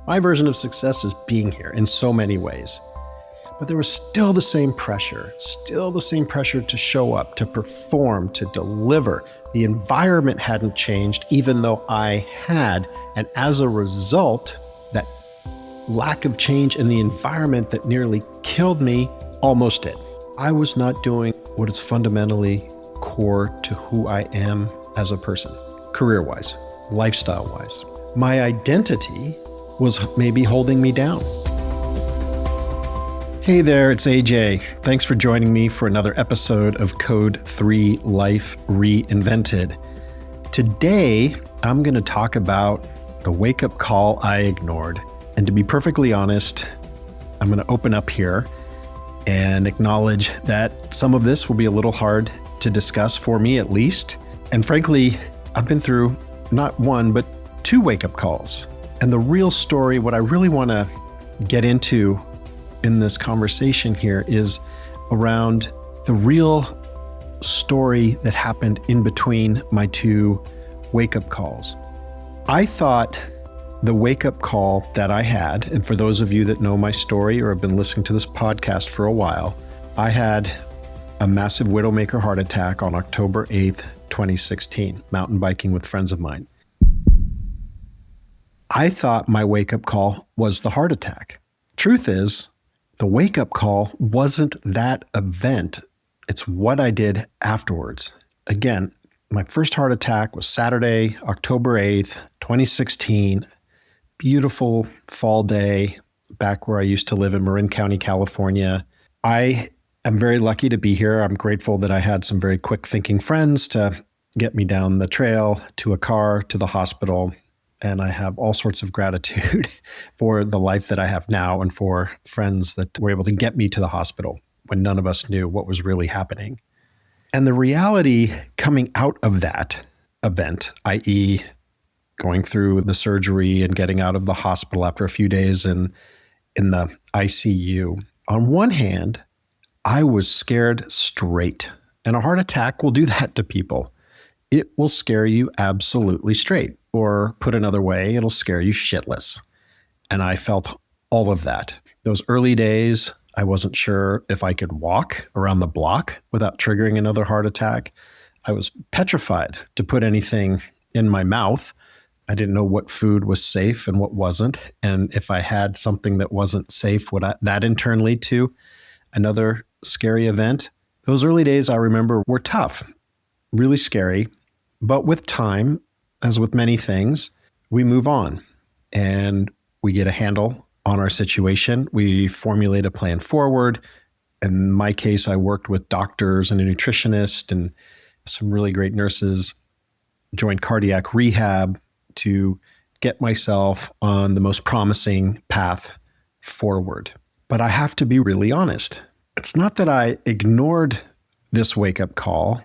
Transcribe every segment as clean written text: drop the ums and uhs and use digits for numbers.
My version of success is being here in so many ways. But there was still the same pressure to show up, to perform, to deliver. The environment hadn't changed, even though I had. And as a result, that lack of change in the environment that nearly killed me almost did. I was not doing what is fundamentally core to who I am as a person, career-wise, lifestyle-wise. My identity was maybe holding me down. Hey there, it's AJ. Thanks for joining me for another episode of Code 3 Life Reinvented. Today, I'm going to talk about the wake-up call I ignored. And to be perfectly honest, I'm going to open up here and acknowledge that some of this will be a little hard to discuss for me at least. And frankly, I've been through not one, but two wake-up calls. And the real story, what I really want to get into in this conversation here is around the real story that happened in between my two wake-up calls. I thought the wake-up call that I had, and for those of you that know my story or have been listening to this podcast for a while, I had a massive widowmaker heart attack on October 8th, 2016, mountain biking with friends of mine. I thought my wake-up call was the heart attack. Truth is, the wake-up call wasn't that event. It's what I did afterwards. Again, my first heart attack was Saturday, October 8th, 2016. Beautiful fall day back where I used to live in Marin County, California. I am very lucky to be here. I'm grateful that I had some very quick thinking friends to get me down the trail, to a car, to the hospital. And I have all sorts of gratitude for the life that I have now and for friends that were able to get me to the hospital when none of us knew what was really happening. And the reality coming out of that event, i.e., going through the surgery and getting out of the hospital after a few days in the ICU, on one hand, I was scared straight. And a heart attack will do that to people. It will scare you absolutely straight. Or put another way, it'll scare you shitless. And I felt all of that. Those early days, I wasn't sure if I could walk around the block without triggering another heart attack. I was petrified to put anything in my mouth. I didn't know what food was safe and what wasn't. And if I had something that wasn't safe, would that in turn lead to another scary event? Those early days, I remember, were tough, really scary. But with time, as with many things, we move on and we get a handle on our situation. We formulate a plan forward. In my case, I worked with doctors and a nutritionist and some really great nurses, joined cardiac rehab to get myself on the most promising path forward. But I have to be really honest. It's not that I ignored this wake-up call.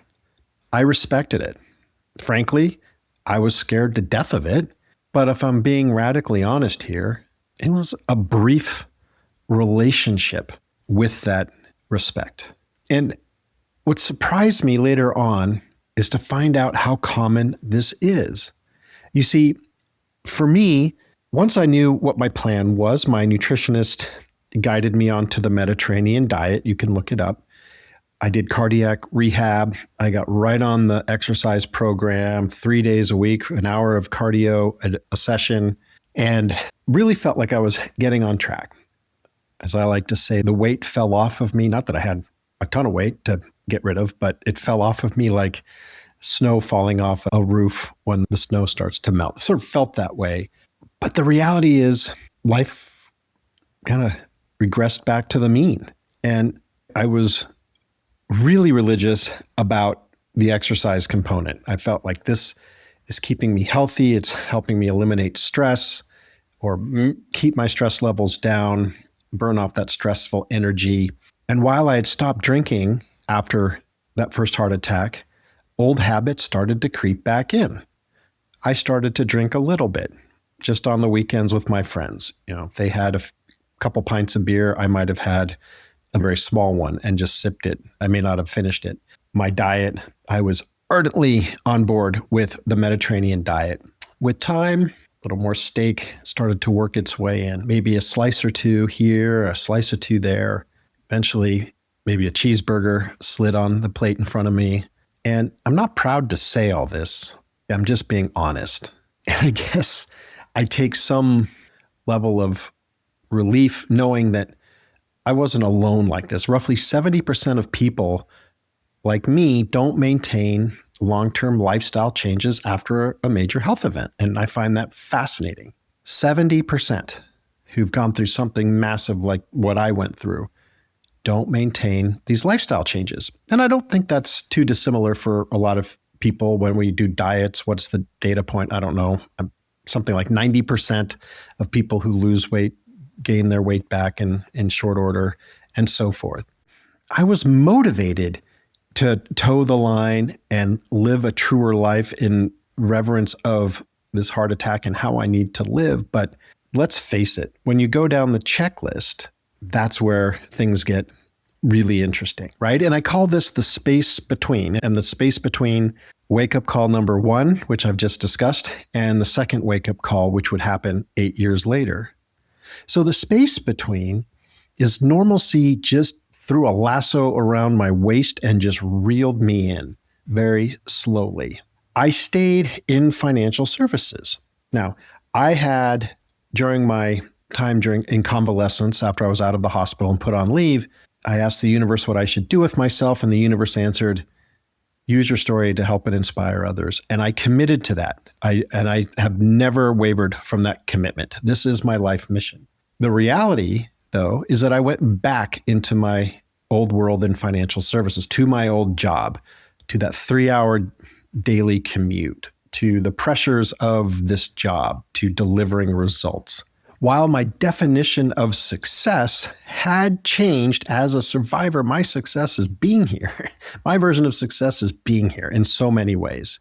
I respected it. Frankly, I was scared to death of it, but if I'm being radically honest here, it was a brief relationship with that respect. And what surprised me later on is to find out how common this is. You see, for me, once I knew what my plan was, my nutritionist guided me onto the Mediterranean diet. You can look it up. I did cardiac rehab. I got right on the exercise program, 3 days a week, an hour of cardio a session, and really felt like I was getting on track. As I like to say, the weight fell off of me. Not that I had a ton of weight to get rid of, but it fell off of me like snow falling off a roof when the snow starts to melt. It sort of felt that way. But the reality is life kind of regressed back to the mean. And I was really religious about the exercise component. I felt like this is keeping me healthy. It's helping me eliminate stress or keep my stress levels down, burn off that stressful energy. And while I had stopped drinking after that first heart attack, old habits started to creep back in. I started to drink a little bit, just on the weekends with my friends. You know, if they had a couple pints of beer, I might have had a very small one and just sipped it. I may not have finished it. My diet, I was ardently on board with the Mediterranean diet. With time, little more steak started to work its way in. Maybe a slice or two here, a slice or two there. Eventually, maybe a cheeseburger slid on the plate in front of me. And I'm not proud to say all this. I'm just being honest. And I guess I take some level of relief knowing that I wasn't alone like this. Roughly 70% of people like me don't maintain long-term lifestyle changes after a major health event. And I find that fascinating. 70% who've gone through something massive like what I went through don't maintain these lifestyle changes. And I don't think that's too dissimilar for a lot of people when we do diets. What's the data point? I don't know. Something like 90% of people who lose weight gain their weight back in short order and so forth. I was motivated to toe the line and live a truer life in reverence of this heart attack and how I need to live. But let's face it, when you go down the checklist, that's where things get really interesting, right? And I call this the space between. And the space between wake-up call number 1, which I've just discussed, and the second wake-up call, which would happen 8 years later. So the space between is normalcy just threw a lasso around my waist and just reeled me in very slowly. I stayed in financial services. Now, I had, during my time in convalescence, after I was out of the hospital and put on leave, I asked the universe what I should do with myself, and the universe answered, use your story to help and inspire others. And I committed to that. I have never wavered from that commitment. This is my life mission. The reality, though, is that I went back into my old world in financial services, to my old job, to that 3-hour daily commute, to the pressures of this job, to delivering results. While my definition of success had changed as a survivor, my success is being here. My version of success is being here in so many ways.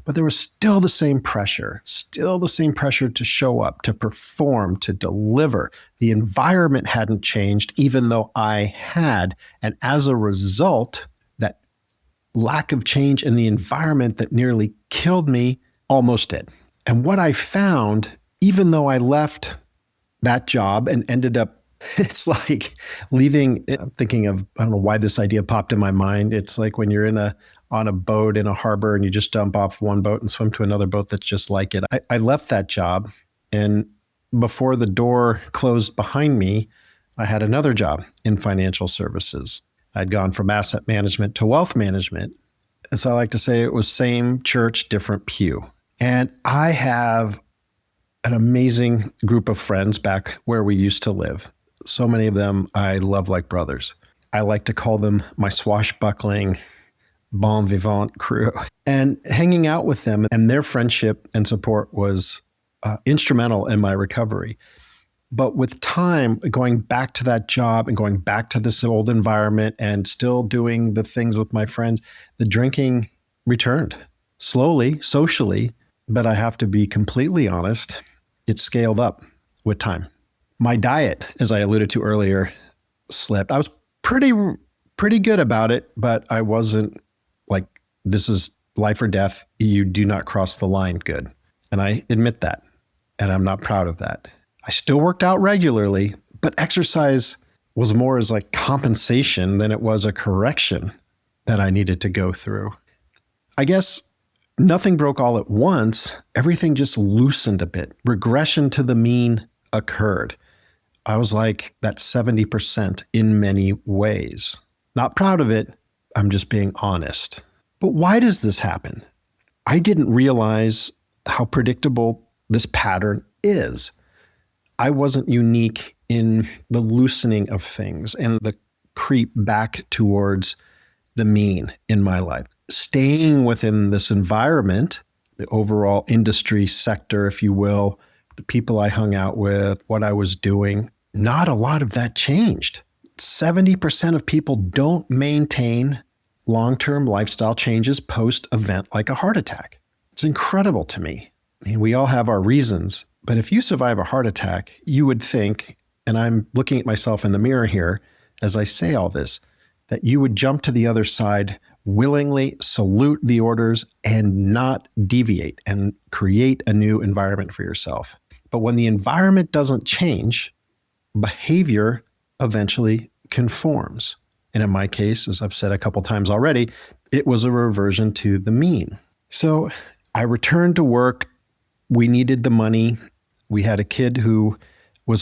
But there was still the same pressure to show up, to perform, to deliver. The environment hadn't changed, even though I had. And as a result, that lack of change in the environment that nearly killed me almost did. And what I found, even though I left that job and ended up, it's like leaving, I'm thinking of, I don't know why this idea popped in my mind. It's like when you're on a boat in a harbor and you just dump off one boat and swim to another boat that's just like it. I left that job, and before the door closed behind me, I had another job in financial services. I'd gone from asset management to wealth management. And so I like to say it was same church, different pew. And I have an amazing group of friends back where we used to live. So many of them I love like brothers. I like to call them my swashbuckling bon vivant crew. And hanging out with them and their friendship and support was instrumental in my recovery. But with time, going back to that job and going back to this old environment and still doing the things with my friends, the drinking returned slowly, socially. But I have to be completely honest, it scaled up with time. My diet, as I alluded to earlier, slipped. I was pretty good about it, but I wasn't like, this is life or death. You do not cross the line good. And I admit that. And I'm not proud of that. I still worked out regularly, but exercise was more as like compensation than it was a correction that I needed to go through. I guess nothing broke all at once. Everything just loosened a bit. Regression to the mean occurred. I was like that 70% in many ways. Not proud of it. I'm just being honest. But why does this happen? I didn't realize how predictable this pattern is. I wasn't unique in the loosening of things and the creep back towards the mean in my life. Staying within this environment, the overall industry sector, if you will, the people I hung out with, what I was doing, not a lot of that changed. 70% of people don't maintain long-term lifestyle changes post-event like a heart attack. It's incredible to me. I mean, we all have our reasons, but if you survive a heart attack, you would think, and I'm looking at myself in the mirror here as I say all this, that you would jump to the other side willingly salute the orders and not deviate and create a new environment for yourself. But when the environment doesn't change, behavior eventually conforms. And in my case, as I've said a couple times already, it was a reversion to the mean. So I returned to work. We needed the money. We had a kid who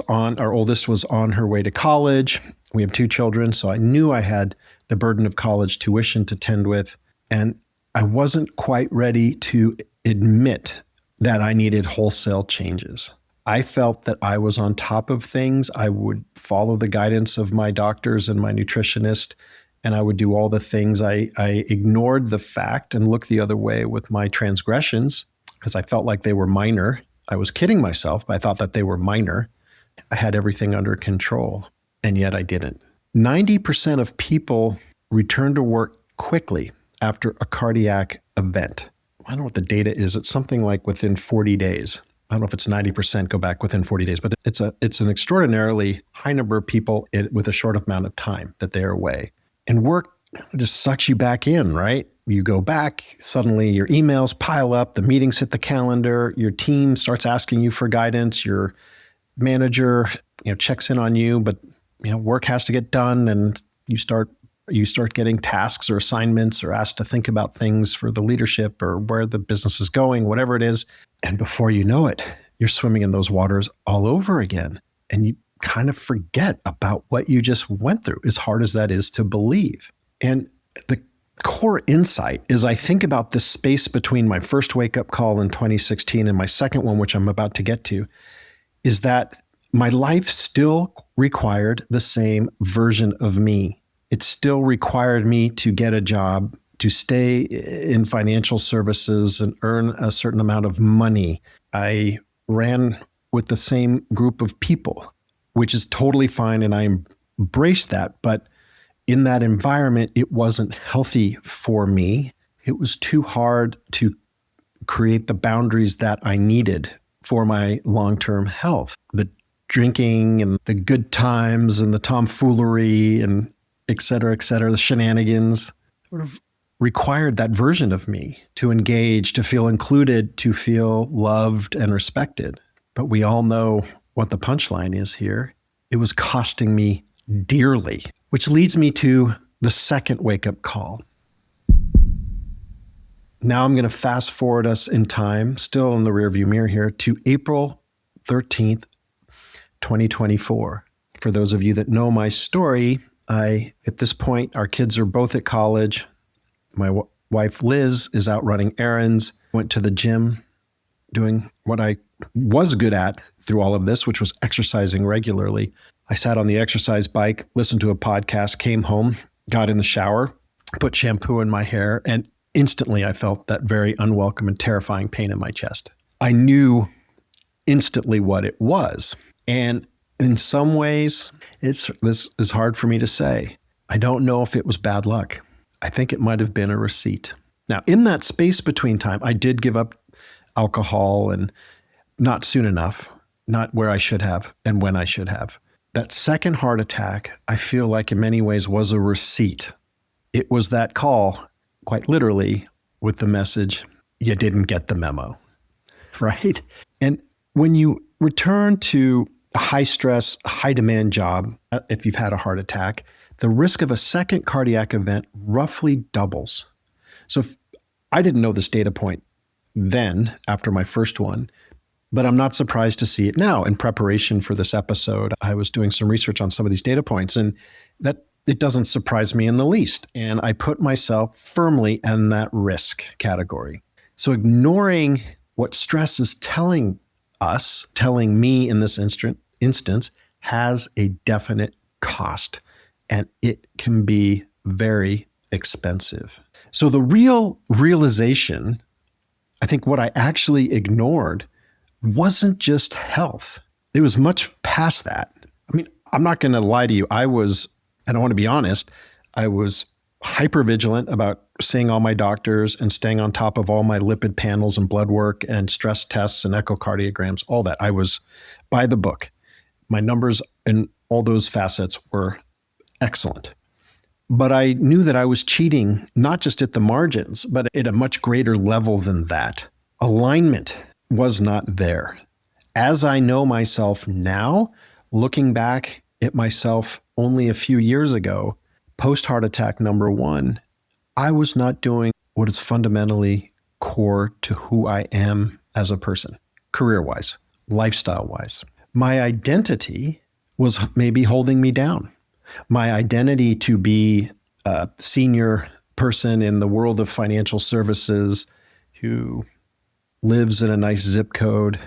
our oldest was on her way to college. We have 2 children, so I knew I had the burden of college tuition to tend with. And I wasn't quite ready to admit that I needed wholesale changes. I felt that I was on top of things. I would follow the guidance of my doctors and my nutritionist, and I would do all the things. I ignored the fact and looked the other way with my transgressions because I felt like they were minor. I was kidding myself, but I thought that they were minor. I had everything under control, and yet I didn't. 90% of people return to work quickly after a cardiac event. I don't know what the data is. It's something like within 40 days. I don't know if it's 90% go back within 40 days, but it's an extraordinarily high number of people with a short amount of time that they're away. And work just sucks you back in, right? You go back, suddenly your emails pile up, the meetings hit the calendar, your team starts asking you for guidance, your manager, checks in on you, but work has to get done, and you start getting tasks or assignments or asked to think about things for the leadership or where the business is going, whatever it is. And before you know it, you're swimming in those waters all over again. And you kind of forget about what you just went through, as hard as that is to believe. And the core insight is I think about this space between my first wake-up call in 2016 and my second one, which I'm about to get to, is that my life still required the same version of me. It still required me to get a job, to stay in financial services and earn a certain amount of money. I ran with the same group of people, which is totally fine, and I embraced that. But in that environment, it wasn't healthy for me. It was too hard to create the boundaries that I needed for my long-term health. The drinking and the good times and the tomfoolery and et cetera, the shenanigans sort of required that version of me to engage, to feel included, to feel loved and respected. But we all know what the punchline is here. It was costing me dearly, which leads me to the second wake-up call. Now I'm going to fast forward us in time, still in the rearview mirror here, to April 13th, 2024. For those of you that know my story, at this point, our kids are both at college. My wife, Liz, is out running errands, went to the gym, doing what I was good at through all of this, which was exercising regularly. I sat on the exercise bike, listened to a podcast, came home, got in the shower, put shampoo in my hair, and instantly I felt that very unwelcome and terrifying pain in my chest. I knew instantly what it was. And in some ways, this is hard for me to say. I don't know if it was bad luck. I think it might have been a receipt. Now, in that space between time, I did give up alcohol, and not soon enough, not where I should have and when I should have. That second heart attack, I feel like in many ways was a receipt. It was that call, quite literally, with the message, you didn't get the memo, right? And when you return to a high stress, high demand job, if you've had a heart attack, the risk of a second cardiac event roughly doubles. So I didn't know this data point then after my first one, but I'm not surprised to see it now. In preparation for this episode, I was doing some research on some of these data points, and that it doesn't surprise me in the least. And I put myself firmly in that risk category. So ignoring what stress is telling me in this instance, has a definite cost, and it can be very expensive. So the realization, I think what I actually ignored wasn't just health. It was much past that. I mean, I'm not going to lie to you. I don't want to be honest, I was hyper vigilant about seeing all my doctors and staying on top of all my lipid panels and blood work and stress tests and echocardiograms, all that. I was by the book. My numbers in all those facets were excellent. But I knew that I was cheating, not just at the margins, but at a much greater level than that. Alignment was not there. As I know myself now, looking back at myself only a few years ago, post heart attack number one, I was not doing what is fundamentally core to who I am as a person, career-wise, lifestyle-wise. My identity was maybe holding me down. My identity to be a senior person in the world of financial services who lives in a nice zip code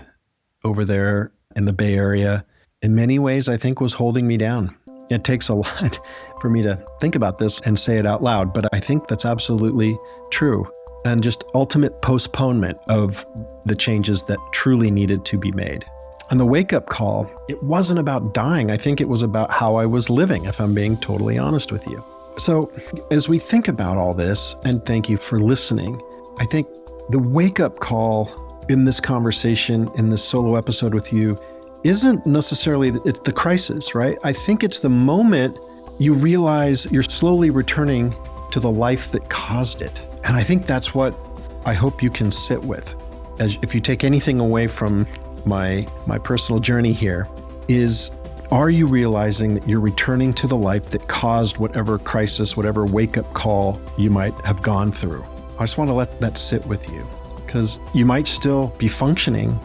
over there in the Bay Area, in many ways, I think was holding me down. It takes a lot for me to think about this and say it out loud, but I think that's absolutely true. And just ultimate postponement of the changes that truly needed to be made. And the wake-up call, it wasn't about dying. I think it was about how I was living, if I'm being totally honest with you. So as we think about all this, and thank you for listening, I think the wake-up call in this conversation, in this solo episode with you, isn't necessarily, it's the crisis, right? I think it's the moment you realize you're slowly returning to the life that caused it. And I think that's what I hope you can sit with. As if you take anything away from my personal journey here, is, are you realizing that you're returning to the life that caused whatever crisis, whatever wake-up call you might have gone through? I just want to let that sit with you, because you might still be functioning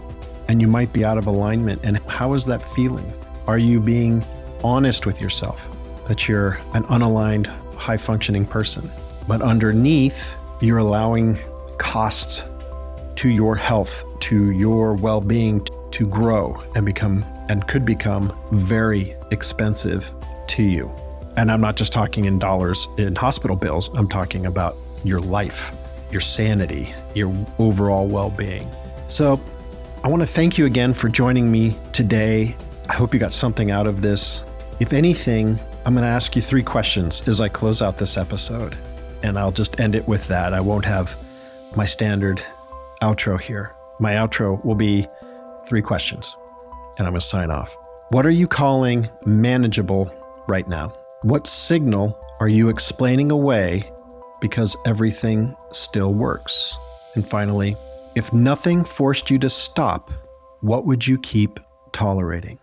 and you might be out of alignment. And how is that feeling? Are you being honest with yourself that you're an unaligned, high-functioning person? But underneath, you're allowing costs to your health, to your well-being to grow and could become very expensive to you. And I'm not just talking in dollars in hospital bills. I'm talking about your life, your sanity, your overall well-being. So I want to thank you again for joining me today. I hope you got something out of this. If anything, I'm going to ask you 3 questions as I close out this episode, and I'll just end it with that. I won't have my standard outro here. My outro will be 3 questions, and I'm going to sign off. What are you calling manageable right now? What signal are you explaining away because everything still works? And finally, if nothing forced you to stop, what would you keep tolerating?